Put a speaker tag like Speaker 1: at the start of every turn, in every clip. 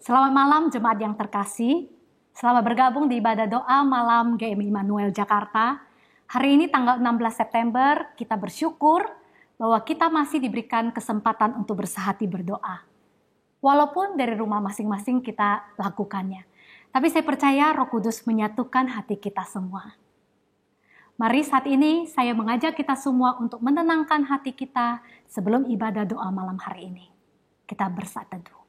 Speaker 1: Selamat malam jemaat yang terkasih. Selamat bergabung di ibadah doa malam GMI Immanuel Jakarta. Hari ini tanggal 16 September kita bersyukur bahwa kita masih diberikan kesempatan untuk bersehati berdoa. Walaupun dari rumah masing-masing kita lakukannya. Tapi saya percaya Roh Kudus menyatukan hati kita semua. Mari saat ini saya mengajak kita semua untuk menenangkan hati kita sebelum ibadah doa malam hari ini. Kita bersaat teduh.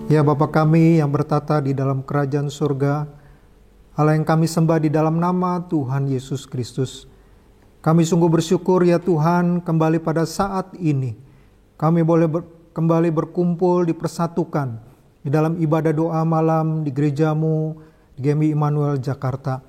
Speaker 2: Ya Bapa kami yang bertata di dalam kerajaan surga, Allah yang kami sembah di dalam nama Tuhan Yesus Kristus. Kami sungguh bersyukur ya Tuhan, kembali pada saat ini kami boleh kembali berkumpul dipersatukan di dalam ibadah doa malam di gerejamu di GMI Immanuel Jakarta.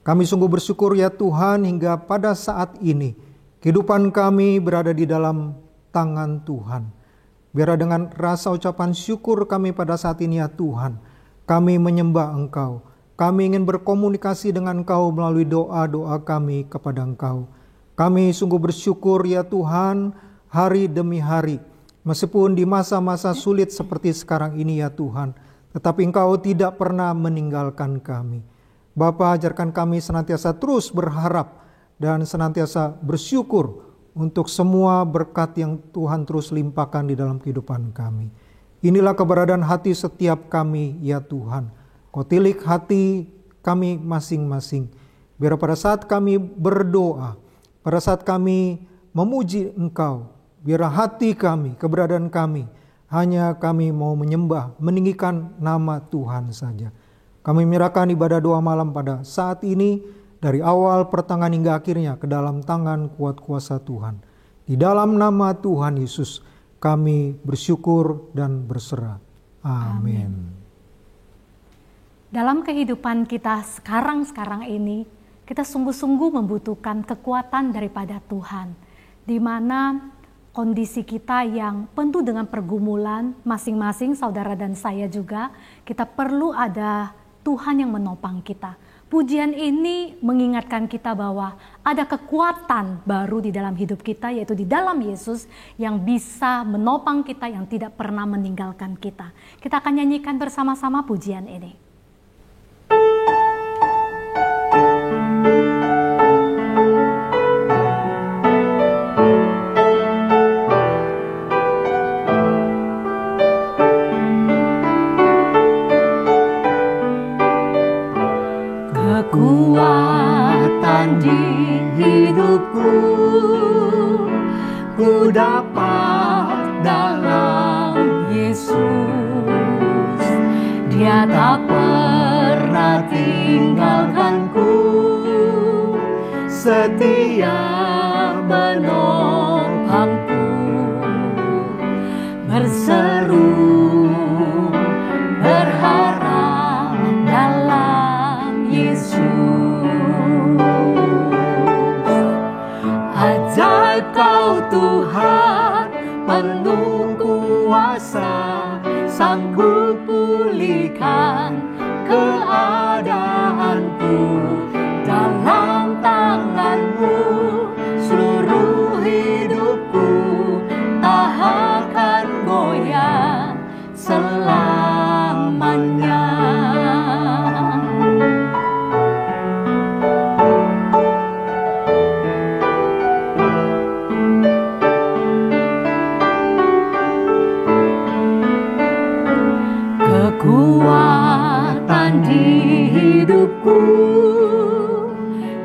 Speaker 2: Kami sungguh bersyukur ya Tuhan, hingga pada saat ini kehidupan kami berada di dalam tangan Tuhan. Biar dengan rasa ucapan syukur kami pada saat ini ya Tuhan, kami menyembah Engkau. Kami ingin berkomunikasi dengan Engkau melalui doa-doa kami kepada Engkau. Kami sungguh bersyukur ya Tuhan, hari demi hari. Meskipun di masa-masa sulit seperti sekarang ini ya Tuhan, tetapi Engkau tidak pernah meninggalkan kami. Bapa, ajarkan kami senantiasa terus berharap dan senantiasa bersyukur untuk semua berkat yang Tuhan terus limpahkan di dalam kehidupan kami. Inilah keberadaan hati setiap kami ya Tuhan. Kau tilik hati kami masing-masing. Biar pada saat kami berdoa, pada saat kami memuji Engkau, biar hati kami, keberadaan kami, hanya kami mau menyembah, meninggikan nama Tuhan saja. Kami menyerahkan ibadah doa malam pada saat ini, dari awal pertengahan hingga akhirnya ke dalam tangan kuat kuasa Tuhan. Di dalam nama Tuhan Yesus kami bersyukur dan berserah. Amin.
Speaker 1: Dalam kehidupan kita sekarang ini, kita sungguh-sungguh membutuhkan kekuatan daripada Tuhan. Di mana kondisi kita yang penuh dengan pergumulan, masing-masing saudara dan saya juga, kita perlu ada Tuhan yang menopang kita. Pujian ini mengingatkan kita bahwa ada kekuatan baru di dalam hidup kita, yaitu di dalam Yesus yang bisa menopang kita, yang tidak pernah meninggalkan kita. Kita akan nyanyikan bersama-sama pujian ini.
Speaker 3: Kekuatan di hidupku ku dapat dalam Yesus. Dia tak pernah tinggalkanku, setia menopangku, berseru berharap dalam Yesus. Ajaib Kau Tuhan, penuh kuasa, sanggup pulihkan keadaanku. Dalam tangan-Mu seluruh hidupku tak akan goyah selamanya. Kekuatan di hidupku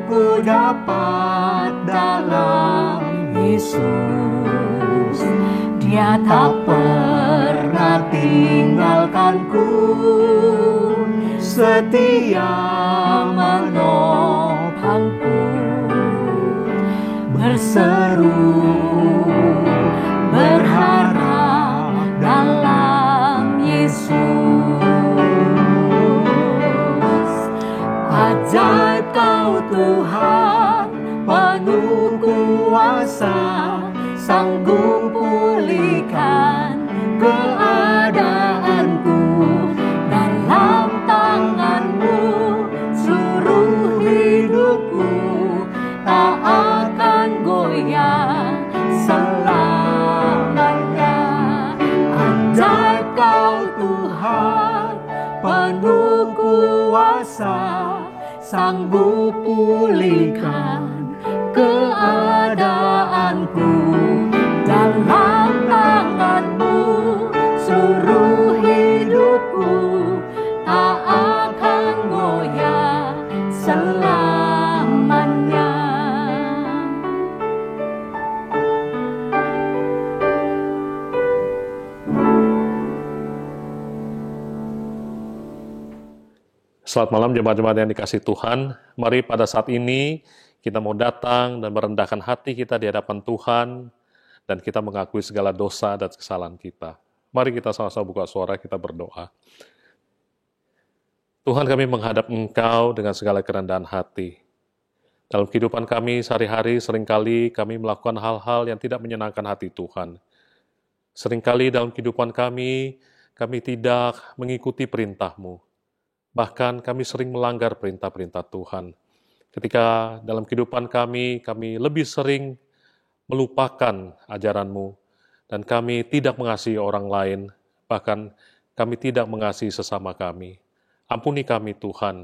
Speaker 3: ku dapat dalam Yesus. Dia tak pernah tinggalkanku, setia menopangku, berseru berharap dalam Yesus. Ajaib Kau Tuhan, penuh kuasa, sanggup pulihkan keadaanku. Dalam tangan-Mu seluruh hidupku tak akan goyah selamanya. Ajaib Kau Tuhan, penuh kuasa, sanggup pulihkan keadaanku. Dalam tangan-Mu seluruh hidupku tak akan goyah selamanya.
Speaker 4: Selamat malam jemaat-jemaat yang dikasihi Tuhan. Mari pada saat ini kita mau datang dan merendahkan hati kita di hadapan Tuhan, dan kita mengakui segala dosa dan kesalahan kita. Mari kita sama-sama buka suara, kita berdoa. Tuhan, kami menghadap Engkau dengan segala kerendahan hati. Dalam kehidupan kami sehari-hari, seringkali kami melakukan hal-hal yang tidak menyenangkan hati Tuhan. Seringkali dalam kehidupan kami tidak mengikuti perintah-Mu. Bahkan kami sering melanggar perintah-perintah Tuhan. Ketika dalam kehidupan kami lebih sering melupakan ajaran-Mu, dan kami tidak mengasihi orang lain, bahkan kami tidak mengasihi sesama kami. Ampuni kami Tuhan,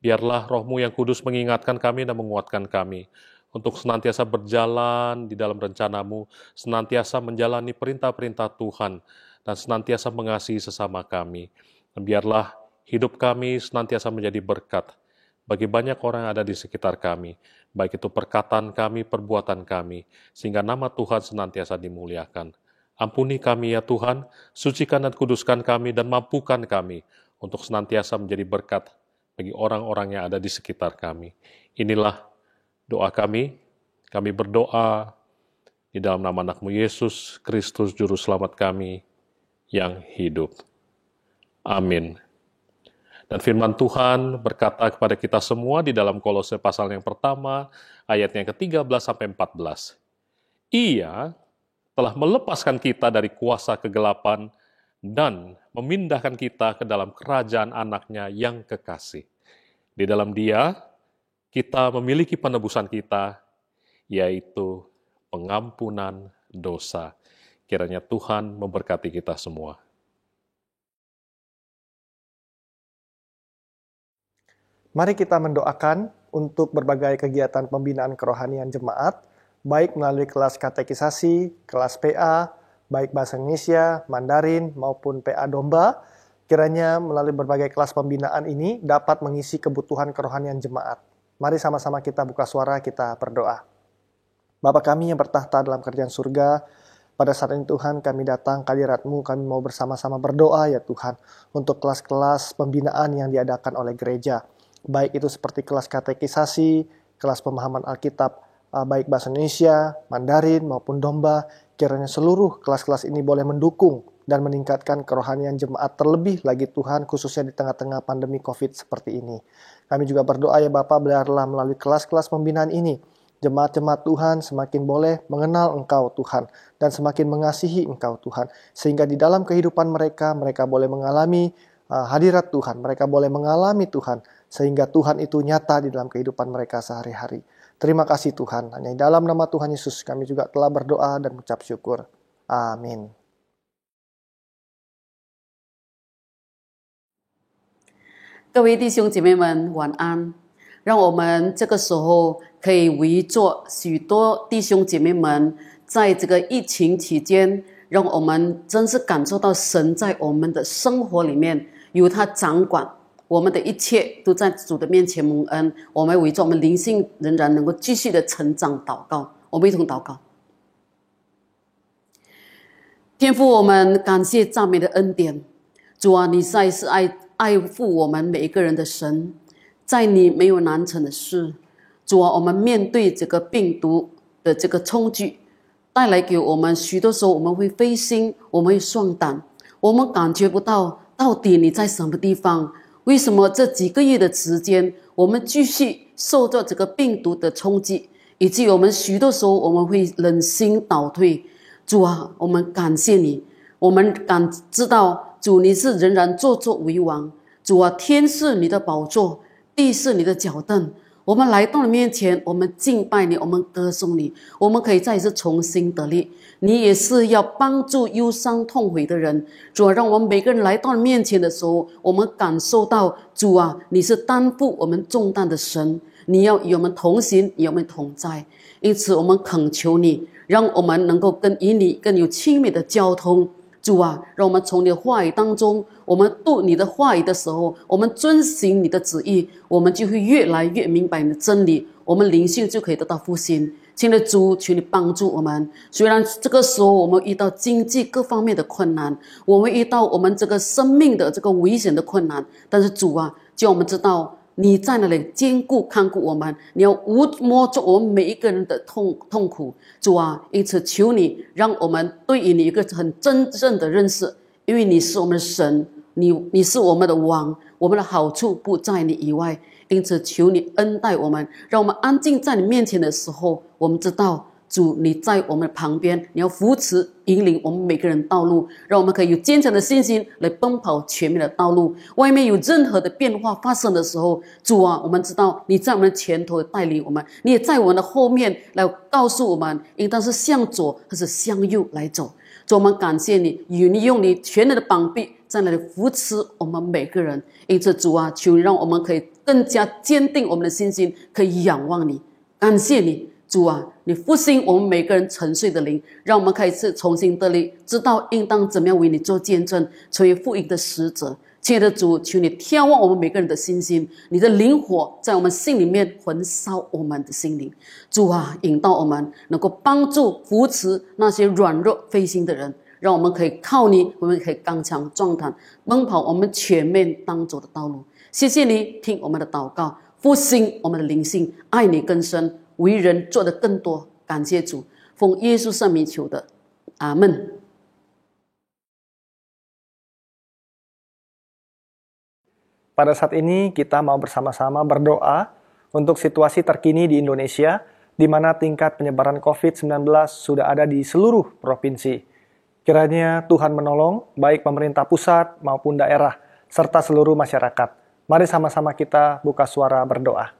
Speaker 4: biarlah Roh-Mu yang kudus mengingatkan kami dan menguatkan kami, untuk senantiasa berjalan di dalam rencana-Mu, senantiasa menjalani perintah-perintah Tuhan, dan senantiasa mengasihi sesama kami. Dan biarlah hidup kami senantiasa menjadi berkat bagi banyak orang yang ada di sekitar kami, baik itu perkataan kami, perbuatan kami, sehingga nama Tuhan senantiasa dimuliakan. Ampuni kami ya Tuhan, sucikan dan kuduskan kami, dan mampukan kami untuk senantiasa menjadi berkat bagi orang-orang yang ada di sekitar kami. Inilah doa kami berdoa di dalam nama anak-Mu Yesus Kristus, Juru Selamat kami yang hidup. Amin. Dan firman Tuhan berkata kepada kita semua di dalam Kolose pasal yang pertama, ayat yang ke-13 sampai 14. Ia telah melepaskan kita dari kuasa kegelapan dan memindahkan kita ke dalam kerajaan anaknya yang kekasih. Di dalam Dia, kita memiliki penebusan kita, yaitu pengampunan dosa. Kiranya Tuhan memberkati kita semua.
Speaker 5: Mari kita mendoakan untuk berbagai kegiatan pembinaan kerohanian jemaat, baik melalui kelas katekisasi, kelas PA, baik Bahasa Indonesia, Mandarin, maupun PA Domba. Kiranya melalui berbagai kelas pembinaan ini dapat mengisi kebutuhan kerohanian jemaat. Mari sama-sama kita buka suara, kita berdoa. Bapa kami yang bertahta dalam kerajaan surga, pada saat ini Tuhan kami datang ke hadirat-Mu, kami mau bersama-sama berdoa ya Tuhan, untuk kelas-kelas pembinaan yang diadakan oleh gereja. Baik itu seperti kelas katekisasi, kelas pemahaman Alkitab, baik Bahasa Indonesia, Mandarin, maupun Domba. Kiranya seluruh kelas-kelas ini boleh mendukung dan meningkatkan kerohanian jemaat, terlebih lagi Tuhan, khususnya di tengah-tengah pandemi COVID seperti ini. Kami juga berdoa ya Bapa, biarlah melalui kelas-kelas pembinaan ini, jemaat-jemaat Tuhan semakin boleh mengenal Engkau Tuhan, dan semakin mengasihi Engkau Tuhan, sehingga di dalam kehidupan mereka boleh mengalami hadirat Tuhan, mereka boleh mengalami Tuhan, sehingga Tuhan itu nyata di dalam kehidupan mereka sehari-hari. Terima kasih Tuhan, hanya di dalam nama Tuhan Yesus kami juga telah berdoa dan mengucap syukur. Amin.
Speaker 6: 各位弟兄姐妹们，晚安。让我们这个时候可以围坐许多弟兄姐妹们，在这个疫情期间，让我们真是感受到神在我们的生活里面由他掌管，我们的一切都在主的面前蒙恩。我们围坐，我们灵性仍然能够继续的成长祷告。我们一同祷告。天父，我们感谢赞美的恩典，主啊，你实在是爱护我们每一个人的神，在你没有难成的事。主啊，我们面对这个病毒的这个冲击，带来给我们许多时候我们会灰心，我们会丧胆，我们感觉不到到底你在什么地方。为什么这几个月的时间，我们继续受到这个病毒的冲击，以及我们许多时候我们会忍心倒退。主啊，我们感谢你，我们感知到主你是仍然坐作为王。主啊，天是你的宝座，地是你的脚凳。我们来到你面前，我们敬拜你，我们歌颂你，我们可以再一次重新得力。你也是要帮助忧伤痛悔的人。主啊，让我们每个人来到你面前的时候，我们感受到主啊，你是担负我们重担的神，你要与我们同行，与我们同在。因此我们恳求你，让我们能够与你更有亲密的交通。主啊，让我们从你的话语当中，我们读你的话语的时候，我们遵行你的旨意，我们就会越来越明白你的真理，我们灵性就可以得到复兴。亲爱的主，求你帮助我们。虽然这个时候我们遇到经济各方面的困难，我们遇到我们这个生命的这个危险的困难，但是主啊，叫我们知道你在那里坚固看顾我们，你要摸着我们每一个人的痛苦。主啊，因此求你让我们对于你一个很真正的认识，因为你是我们的神，你是我们的王，我们的好处不在你以外。因此求你恩待我们，让我们安静在你面前的时候，我们知道主你在我们的旁边，你要扶持引领我们每个人道路，让我们可以有坚强的信心来奔跑全面的道路。外面有任何的变化发生的时候，主啊，我们知道你在我们的前头带领我们，你也在我们的后面来告诉我们应当是向左还是向右来走。主，我们感谢你，与你用你全能的膀臂在那里扶持我们每个人。因此主啊，求你让我们可以更加坚定我们的信心，可以仰望你。感谢你主啊，你复兴我们每个人沉睡的灵，让我们可以重新得力，知道应当怎么样为你做见证，成为福音的使者。亲爱的主，求你眺望我们每个人的信心，你的灵火在我们心里面焚烧我们的心灵。主啊，引导我们能够帮助扶持那些软弱灰心的人，让我们可以靠你，我们可以刚强壮胆，奔跑我们全面当走的道路。谢谢你听我们的祷告，复兴我们的灵性，爱你更深，为人做得更多。感谢主，奉耶稣圣名求的，阿们。
Speaker 5: Pada saat ini kita mau bersama-sama berdoa untuk situasi terkini di Indonesia, di mana tingkat penyebaran COVID-19 sudah ada di seluruh provinsi. Kiranya Tuhan menolong baik pemerintah pusat maupun daerah, serta seluruh masyarakat. Mari sama-sama kita buka suara berdoa.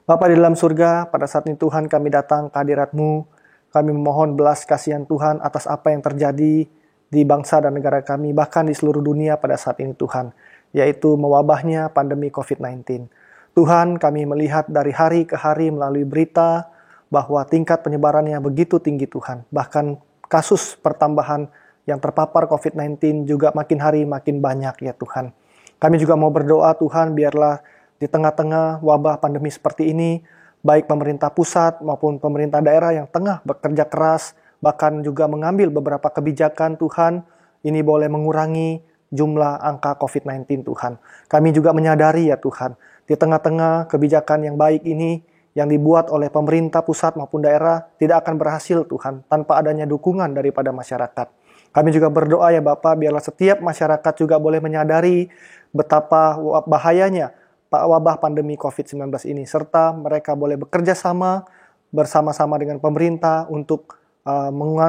Speaker 5: Bapa di dalam surga, pada saat ini Tuhan kami datang ke hadirat-Mu. Kami memohon belas kasihan Tuhan atas apa yang terjadi di bangsa dan negara kami, bahkan di seluruh dunia pada saat ini Tuhan, yaitu mewabahnya pandemi COVID-19. Tuhan, kami melihat dari hari ke hari melalui berita bahwa tingkat penyebarannya begitu tinggi Tuhan. Bahkan kasus pertambahan yang terpapar COVID-19 juga makin hari makin banyak ya Tuhan. Kami juga mau berdoa Tuhan, biarlah di tengah-tengah wabah pandemi seperti ini, baik pemerintah pusat maupun pemerintah daerah yang tengah bekerja keras, bahkan juga mengambil beberapa kebijakan Tuhan, ini boleh mengurangi jumlah angka COVID-19 Tuhan. Kami juga menyadari ya Tuhan, di tengah-tengah kebijakan yang baik ini, yang dibuat oleh pemerintah pusat maupun daerah, tidak akan berhasil Tuhan, tanpa adanya dukungan daripada masyarakat. Kami juga berdoa ya Bapa, biarlah setiap masyarakat juga boleh menyadari betapa bahayanya wabah pandemi COVID-19 ini, serta mereka boleh bekerja sama bersama-sama dengan pemerintah untuk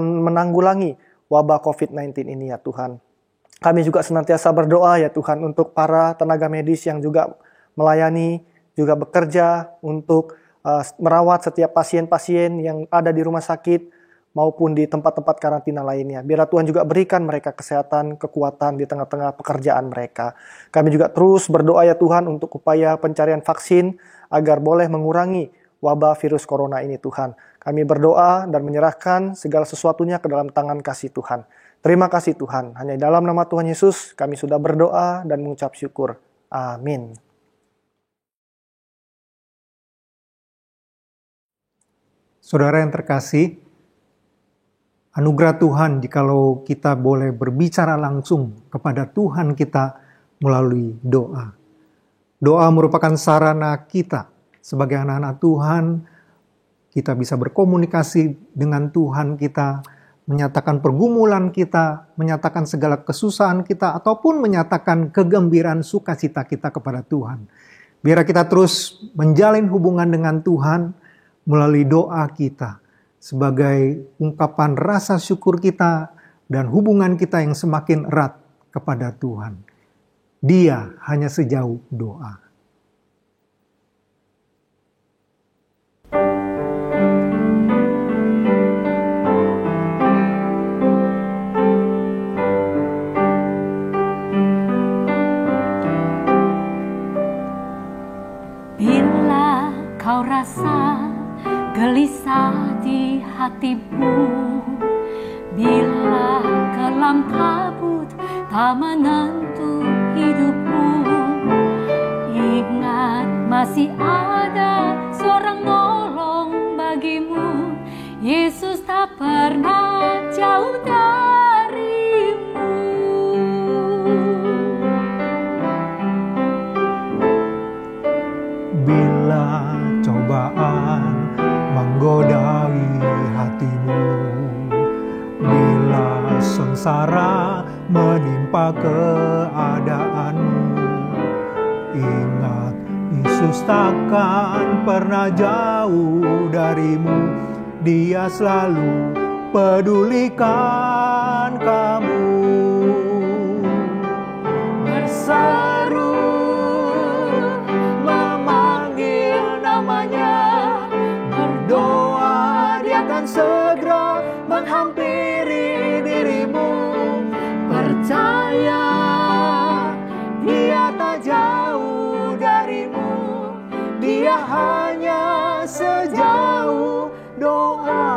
Speaker 5: menanggulangi wabah COVID-19 ini ya Tuhan. Kami juga senantiasa berdoa ya Tuhan untuk para tenaga medis yang juga melayani, juga bekerja untuk merawat setiap pasien-pasien yang ada di rumah sakit maupun di tempat-tempat karantina lainnya. Biarlah Tuhan juga berikan mereka kesehatan, kekuatan di tengah-tengah pekerjaan mereka. Kami juga terus berdoa ya Tuhan untuk upaya pencarian vaksin agar boleh mengurangi wabah virus corona ini Tuhan. Kami berdoa dan menyerahkan segala sesuatunya ke dalam tangan kasih Tuhan. Terima kasih Tuhan, hanya dalam nama Tuhan Yesus kami sudah berdoa dan mengucap syukur. Amin.
Speaker 2: Saudara yang terkasih, anugerah Tuhan jikalau kita boleh berbicara langsung kepada Tuhan kita melalui doa. Doa merupakan sarana kita sebagai anak-anak Tuhan. Kita bisa berkomunikasi dengan Tuhan kita, menyatakan pergumulan kita, menyatakan segala kesusahan kita, ataupun menyatakan kegembiraan sukacita kita kepada Tuhan. Biar kita terus menjalin hubungan dengan Tuhan melalui doa kita sebagai ungkapan rasa syukur kita dan hubungan kita yang semakin erat kepada Tuhan. Dia hanya sejauh doa.
Speaker 3: Bila kau rasa gelisah di hatimu, bila kelam kabut tak menentu hidupmu, ingat masih ada seorang nolong bagimu. Yesus tak pernah jauh darimu.
Speaker 2: Bila cobaan menggodai hatimu, bila sengsara menimpa keadaanmu, ingat Yesus takkan pernah jauh darimu. Dia selalu pedulikan kamu. Berseru memanggil namanya, berdoa Dia akan segera menghampiri dirimu. Percaya Dia tak jauh darimu, Dia hanya sejauh doa.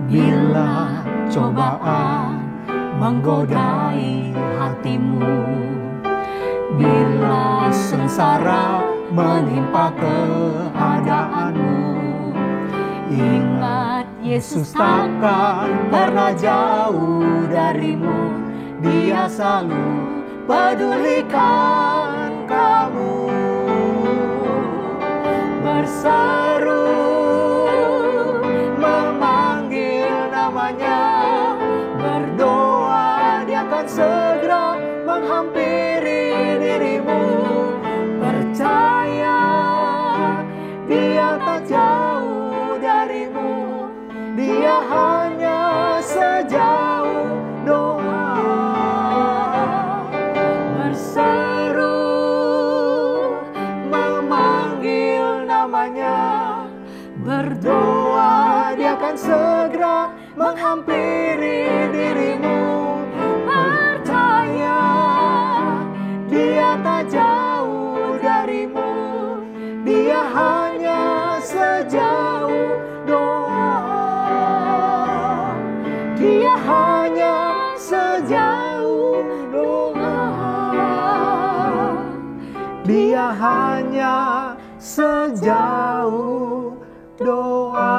Speaker 2: Bila cobaan menggodai hatimu, bila sengsara menimpa keadaanmu, ingat Yesus takkan pernah jauh darimu. Dia selalu pedulikan kamu. Berseru memanggil namanya, berdoa Dia akan segera menghampiri dirimu. Percaya Dia tak jauh darimu, Dia hanya sejauh doa. Berseru memanggil namanya, berdoa Dia akan segera menghampiri dirimu. Percaya Dia tak jauh darimu, Dia hanya sejauh doa. Dia hanya sejauh doa. Dia hanya sejauh doa.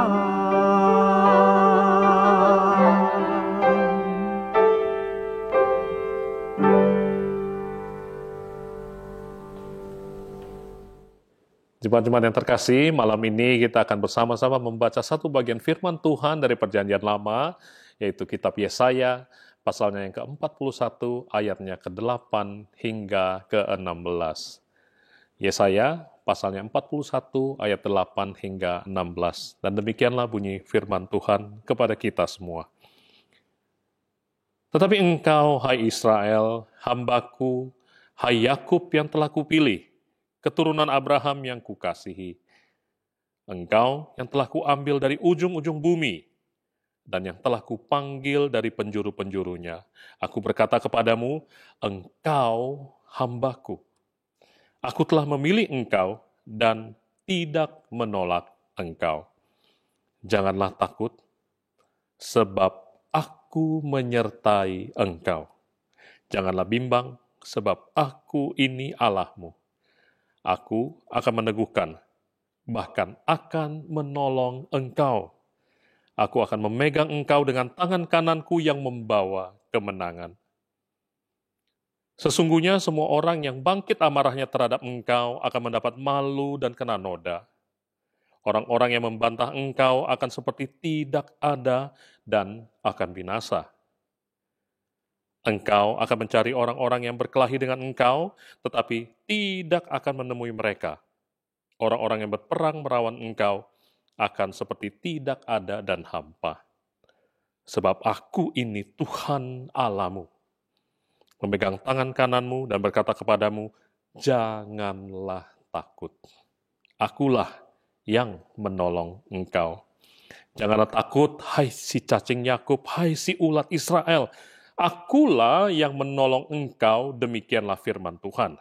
Speaker 4: Jemaat-jemaat yang terkasih, malam ini kita akan bersama-sama membaca satu bagian firman Tuhan dari Perjanjian Lama, yaitu kitab Yesaya, pasalnya yang ke-41, ayatnya ke-8 hingga ke-16. Yesaya, pasalnya 41, ayat 8 hingga 16. Dan demikianlah bunyi firman Tuhan kepada kita semua. Tetapi engkau, hai Israel, hambaku, hai Yakub yang telah kupilih, keturunan Abraham yang kukasihi. Engkau yang telah kuambil dari ujung-ujung bumi, dan yang telah kupanggil dari penjuru-penjurunya. Aku berkata kepadamu, engkau hambaku. Aku telah memilih engkau dan tidak menolak engkau. Janganlah takut, sebab aku menyertai engkau. Janganlah bimbang, sebab aku ini Allahmu. Aku akan meneguhkan, bahkan akan menolong engkau. Aku akan memegang engkau dengan tangan kananku yang membawa kemenangan. Sesungguhnya semua orang yang bangkit amarahnya terhadap engkau akan mendapat malu dan kena noda. Orang-orang yang membantah engkau akan seperti tidak ada dan akan binasa. Engkau akan mencari orang-orang yang berkelahi dengan engkau, tetapi tidak akan menemui mereka. Orang-orang yang berperang melawan engkau akan seperti tidak ada dan hampa. Sebab aku ini Tuhan Allahmu, memegang tangan kananmu dan berkata kepadamu, janganlah takut. Akulah yang menolong engkau. Janganlah takut, hai si cacing Yakub, hai si ulat Israel. Akulah yang menolong engkau, demikianlah firman Tuhan.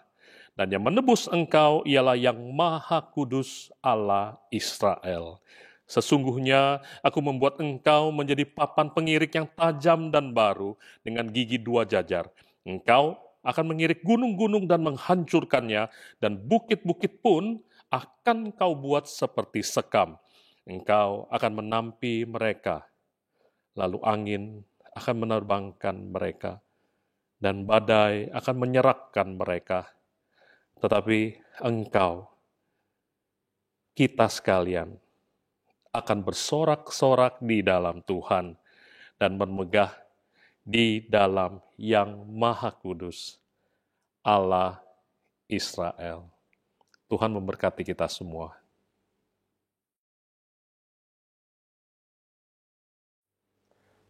Speaker 4: Dan yang menebus engkau ialah yang Maha Kudus Allah Israel. Sesungguhnya aku membuat engkau menjadi papan pengirik yang tajam dan baru dengan gigi 2 jajar. Engkau akan mengirik gunung-gunung dan menghancurkannya, dan bukit-bukit pun akan kau buat seperti sekam. Engkau akan menampi mereka, lalu angin akan menerbangkan mereka, dan badai akan menyerapkan mereka. Tetapi engkau, kita sekalian, akan bersorak-sorak di dalam Tuhan dan bermegah di dalam Yang Maha Kudus, Allah Israel. Tuhan memberkati kita semua.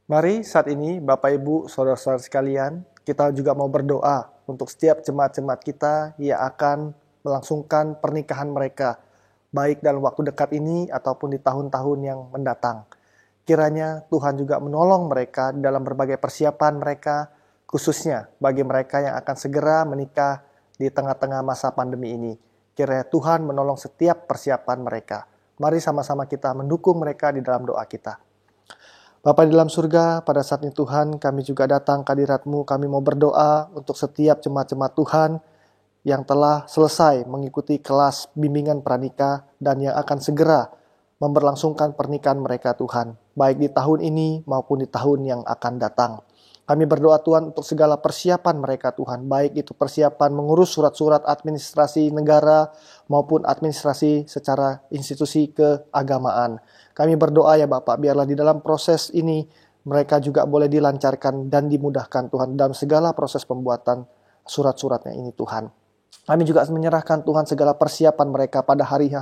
Speaker 5: Mari saat ini Bapak Ibu, Saudara-saudara sekalian, kita juga mau berdoa untuk setiap jemaat-jemaat kita yang akan melangsungkan pernikahan mereka, baik dalam waktu dekat ini ataupun di tahun-tahun yang mendatang. Kiranya Tuhan juga menolong mereka dalam berbagai persiapan mereka, khususnya bagi mereka yang akan segera menikah di tengah-tengah masa pandemi ini. Kiranya Tuhan menolong setiap persiapan mereka. Mari sama-sama kita mendukung mereka di dalam doa kita. Bapa di dalam surga, pada saat ini Tuhan, kami juga datang ke hadirat-Mu. Kami mau berdoa untuk setiap jemaat-jemaat Tuhan yang telah selesai mengikuti kelas bimbingan pranikah dan yang akan segera memberlangsungkan pernikahan mereka Tuhan, baik di tahun ini maupun di tahun yang akan datang. Kami berdoa Tuhan untuk segala persiapan mereka Tuhan, baik itu persiapan mengurus surat-surat administrasi negara maupun administrasi secara institusi keagamaan. Kami berdoa ya Bapak, biarlah di dalam proses ini mereka juga boleh dilancarkan dan dimudahkan Tuhan dalam segala proses pembuatan surat-suratnya ini Tuhan. Kami juga menyerahkan Tuhan segala persiapan mereka pada hari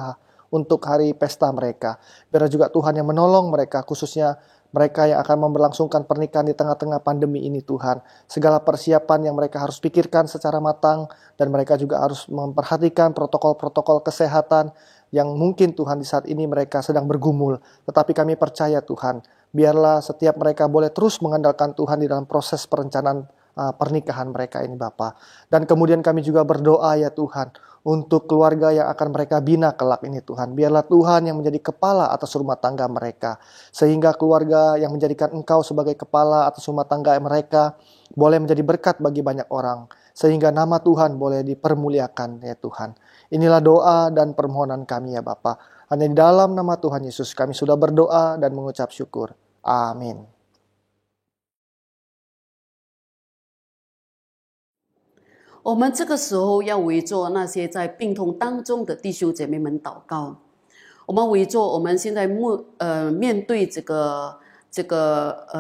Speaker 5: untuk hari pesta mereka. Biar juga Tuhan yang menolong mereka, khususnya mereka yang akan memberlangsungkan pernikahan di tengah-tengah pandemi ini Tuhan. Segala persiapan yang mereka harus pikirkan secara matang, dan mereka juga harus memperhatikan protokol-protokol kesehatan yang mungkin Tuhan di saat ini mereka sedang bergumul. Tetapi kami percaya Tuhan, biarlah setiap mereka boleh terus mengandalkan Tuhan di dalam proses perencanaan pernikahan mereka ini Bapa. Dan kemudian kami juga berdoa ya Tuhan, untuk keluarga yang akan mereka bina kelak ini Tuhan. Biarlah Tuhan yang menjadi kepala atas rumah tangga mereka. Sehingga keluarga yang menjadikan Engkau sebagai kepala atas rumah tangga mereka boleh menjadi berkat bagi banyak orang. Sehingga nama Tuhan boleh dipermuliakan ya Tuhan. Inilah doa dan permohonan kami ya Bapa. Hanya di dalam nama Tuhan Yesus kami sudah berdoa dan mengucap syukur. Amin.
Speaker 6: 我们这个时候要为着那些在病痛当中的弟兄姐妹们祷告。我们为着我们现在面对这个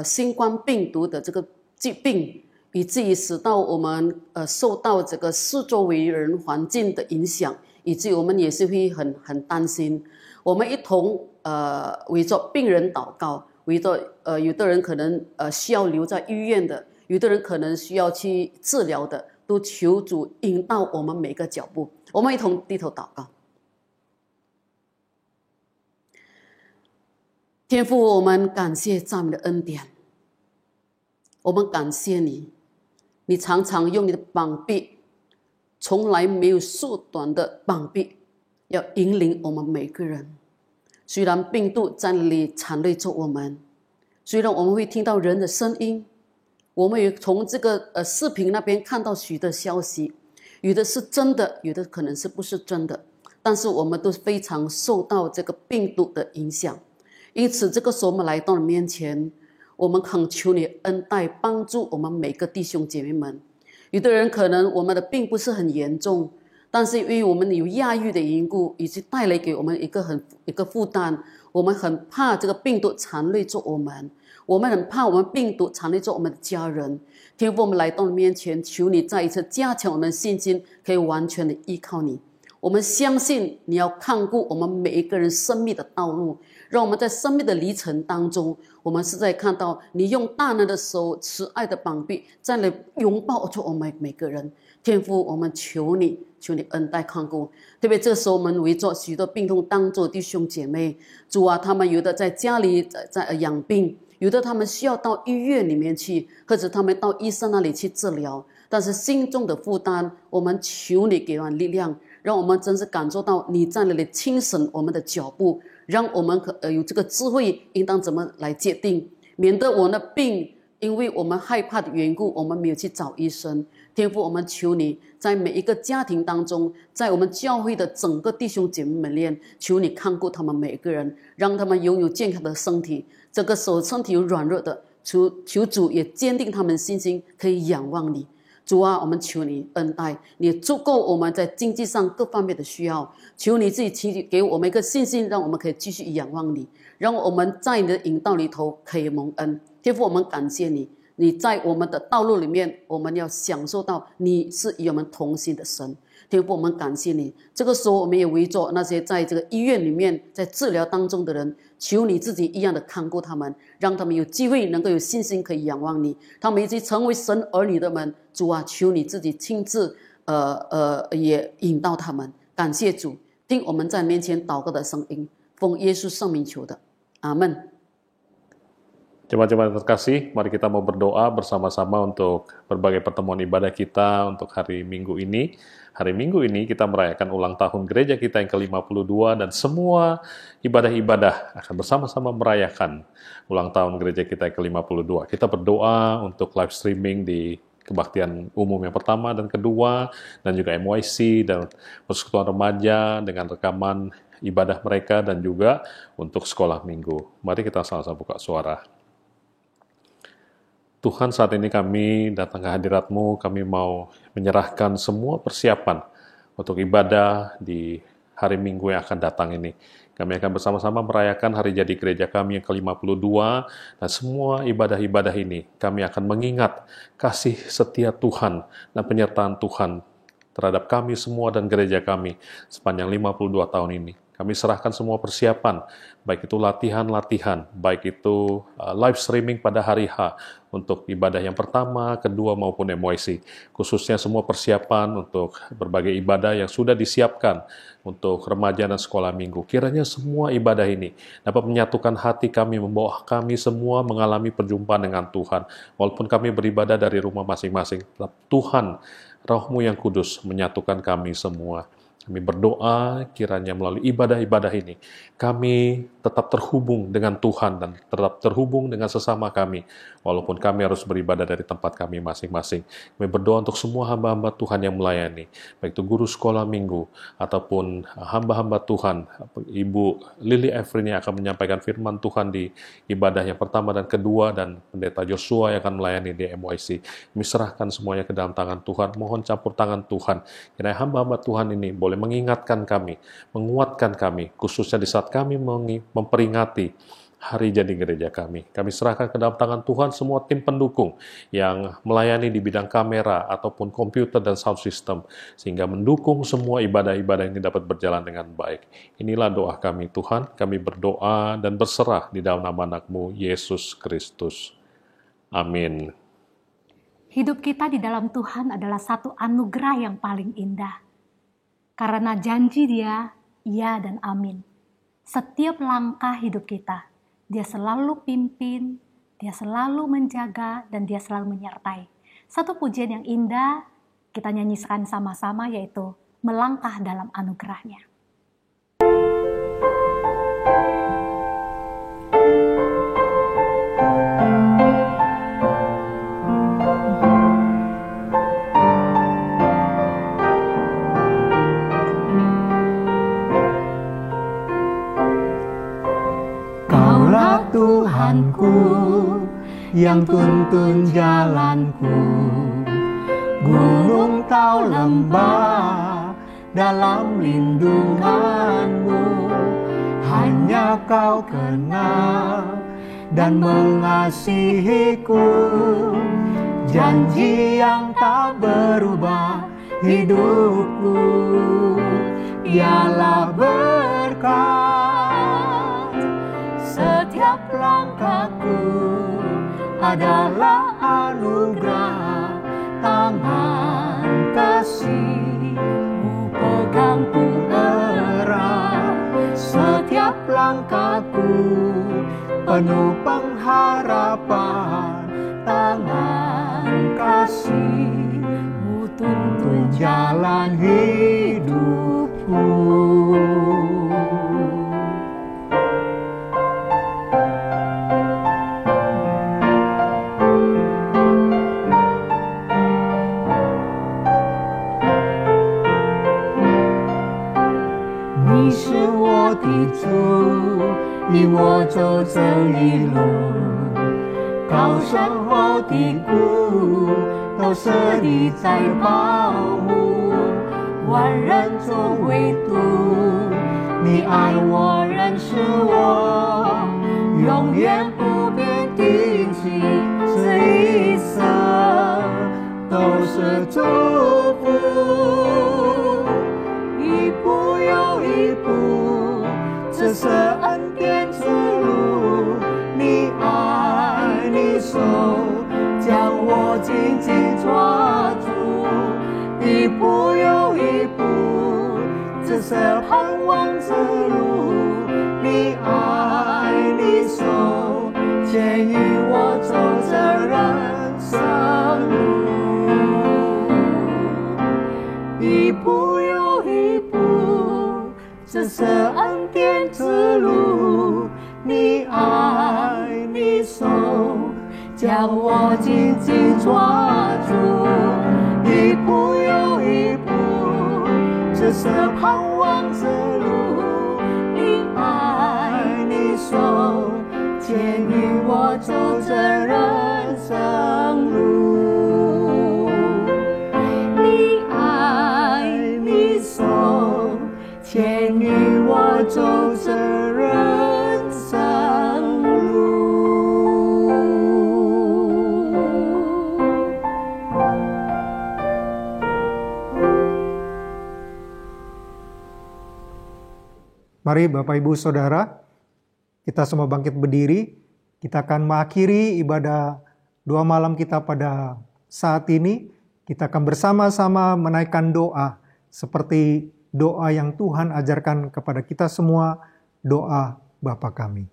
Speaker 6: 新冠病毒的这个疾病，以至于使到我们受到这个四周围人环境的影响，以至于我们也是会很担心。我们一同为着病人祷告，为着有的人可能需要留在医院的，有的人可能需要去治疗的。 都求主引导我们每个脚步，我们一同低头祷告。天父，我们感谢赞美的恩典，我们感谢你，你常常用你的膀臂，从来没有缩短的膀臂，要引领我们每个人。虽然病毒在那里缠累着我们，虽然我们会听到人的声音。 我们也从这个视频那边看到许多消息，有的是真的，有的可能是不是真的，但是我们都非常受到这个病毒的影响，因此，这个时候我们来到你面前，我们恳求你恩待，帮助我们每个弟兄姐妹们。有的人可能我们的病不是很严重，但是因为我们有压抑的缘故，以及带来给我们一个负担，我们很怕这个病毒缠累着我们，我们很怕我们病毒缠累着我们的家人。天父，我们来到你面前，求你再一次加强我们的信心，可以完全的依靠你。我们相信你要看顾我们每一个人生命的道路，让我们在生命的历程当中，我们是在看到你用大能的手、慈爱的膀臂，在来拥抱着我们每个人。天父，我们求你恩待看顾。特别这时候，我们围着许多病痛当中的弟兄姐妹，主啊，他们有的在家里在养病，有的他们需要到医院里面去，或者他们到医生那里去治疗，但是心中的负担，我们求你给我们力量，让我们真是感受到你在那里轻省我们的脚步，让我们有这个智慧应当怎么来界定，免得我们的病因为我们害怕的缘故，我们没有去找医生。天父，我们求你在每一个家庭当中，在我们教会的整个弟兄姐妹们里，求你看顾他们每一个人，让他们拥有健康的身体。这个手身体有软弱的，求主也坚定他们信心，可以仰望你。主啊，我们求你恩待，你足够我们在经济上各方面的需要。求你自己给我们一个信心，让我们可以继续仰望你，让我们在你的引导里头可以蒙恩。天父，我们感谢你，你在我们的道路里面，我们要享受到你是与我们同行的神。天父，我们感谢你。这个时候，我们也围着那些在这个医院里面在治疗当中的人，求你自己一样的看顾他们，让他们有机会能够有信心可以仰望你。他们已经成为神儿女的们，主啊，求你自己亲自也引导他们。感谢主，听我们在面前祷告的声音，奉耶稣圣名求的，阿门。
Speaker 4: Jemaat-jemaat terkasih, mari kita mau berdoa bersama-sama untuk berbagai pertemuan ibadah kita untuk hari Minggu ini. Hari Minggu ini kita merayakan ulang tahun gereja kita yang ke-52 dan semua ibadah-ibadah akan bersama-sama merayakan ulang tahun gereja kita yang ke-52. Kita berdoa untuk live streaming di kebaktian umum yang pertama dan kedua, dan juga MYC dan persekutuan remaja dengan rekaman ibadah mereka, dan juga untuk sekolah minggu. Mari kita sama-sama buka suara. Tuhan, saat ini kami datang ke hadirat-Mu, kami mau menyerahkan semua persiapan untuk ibadah di hari Minggu yang akan datang ini. Kami akan bersama-sama merayakan hari jadi gereja kami yang ke-52, dan semua ibadah-ibadah ini kami akan mengingat kasih setia Tuhan dan penyertaan Tuhan terhadap kami semua dan gereja kami sepanjang 52 tahun ini. Kami serahkan semua persiapan, baik itu latihan-latihan, baik itu live streaming pada hari H untuk ibadah yang pertama, kedua maupun MYC. Khususnya semua persiapan untuk berbagai ibadah yang sudah disiapkan untuk remaja dan sekolah minggu. Kiranya semua ibadah ini dapat menyatukan hati kami, membawa kami semua mengalami perjumpaan dengan Tuhan. Walaupun kami beribadah dari rumah masing-masing, Tuhan, Roh-Mu yang kudus menyatukan kami semua. Kami berdoa kiranya melalui ibadah-ibadah ini, kami tetap terhubung dengan Tuhan dan tetap terhubung dengan sesama kami, walaupun kami harus beribadah dari tempat kami masing-masing. Kami berdoa untuk semua hamba-hamba Tuhan yang melayani, baik itu guru sekolah minggu, ataupun hamba-hamba Tuhan, Ibu Lily Efrin yang akan menyampaikan firman Tuhan di ibadah yang pertama dan kedua, dan Pendeta Joshua yang akan melayani di MYC. Kami serahkan semuanya ke dalam tangan Tuhan, mohon campur tangan Tuhan, kiranya hamba-hamba Tuhan ini boleh mengingatkan kami, menguatkan kami, khususnya di saat kami memperingati hari jadi gereja kami. Kami serahkan ke dalam tangan Tuhan semua tim pendukung yang melayani di bidang kamera ataupun komputer dan sound system, sehingga mendukung semua ibadah-ibadah ini dapat berjalan dengan baik. Inilah doa kami Tuhan, kami berdoa dan berserah di dalam nama anak-Mu, Yesus Kristus. Amin.
Speaker 1: Hidup kita di dalam Tuhan adalah satu anugerah yang paling indah. Karena janji Dia, ya dan amin. Setiap langkah hidup kita, Dia selalu pimpin, Dia selalu menjaga, dan Dia selalu menyertai. Satu pujian yang indah kita nyanyikan sama-sama, yaitu melangkah dalam anugerah-Nya.
Speaker 2: Kau yang tuntun jalanku. Gunung tau lembah dalam lindunganmu, hanya Kau kenal dan mengasihiku. Janji yang tak berubah hidupku, ialah berkat. Setiap langkahku adalah anugerah, tangan kasih-Mu pegangku erat. Setiap langkahku penuh pengharapan, tangan kasih-Mu tuntun jalan hidupku.你是我的主，引我走这一路，高山或低谷都设立在保护，万人中唯独你爱我认识我，永远不变定情，这一生都是祝福。一步又一步，这是恩典之路，你爱你手将我紧紧抓住。一步又一步，这是盼望之路，你爱你手牵引我走这人生路。一步又一步，这是恩典之路，你爱你手将我紧紧抓住。一步又一步，这是盼望之路，你爱你手牵引我走这人生路。你爱你手牵引我走这人生路。Mari Bapak Ibu Saudara, kita semua bangkit berdiri. Kita akan mengakhiri ibadah doa malam kita pada saat ini. Kita akan bersama-sama menaikkan doa seperti doa yang Tuhan ajarkan kepada kita semua, doa Bapa kami.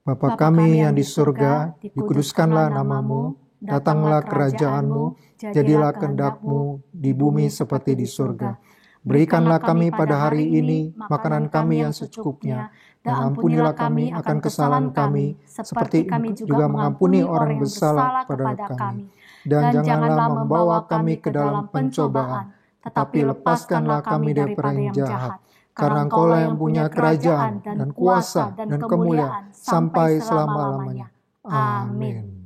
Speaker 2: Bapa kami yang di surga, dikuduskanlah namamu, datanglah kerajaan-Mu, jadilah kehendak-Mu di bumi seperti di surga. Berikanlah kami pada hari ini makanan kami yang secukupnya, dan ampunilah kami akan kesalahan kami, seperti kami juga mengampuni orang bersalah kepada kami. Dan janganlah membawa kami ke dalam pencobaan, tetapi lepaskanlah kami daripada yang jahat. Karena Engkau-lah yang punya kerajaan dan kuasa dan kemuliaan sampai selama-lamanya. Amin.